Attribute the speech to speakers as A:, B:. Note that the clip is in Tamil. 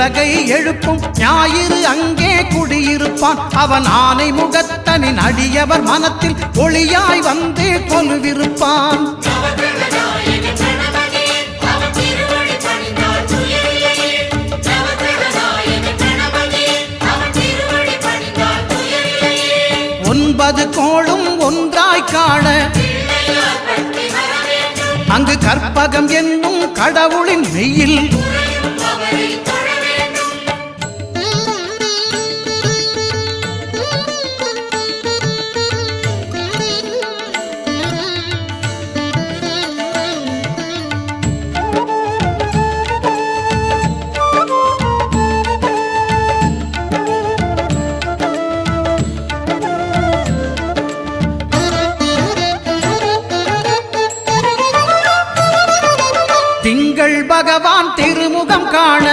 A: உலகை எழுப்பும் ஞாயிறு அங்கே குடியிருப்பான். அவன் ஆனை முகத்தனின் அடியவர் மனத்தில் ஒளியாய் வந்து கொலுவிருப்பான். ஒன்பது கோளும் ஒன்றாய் காண அங்கு கற்பகம் என்னும் கடவுளின் மெய்யில் திங்கள் பகவான் திருமுகம் காண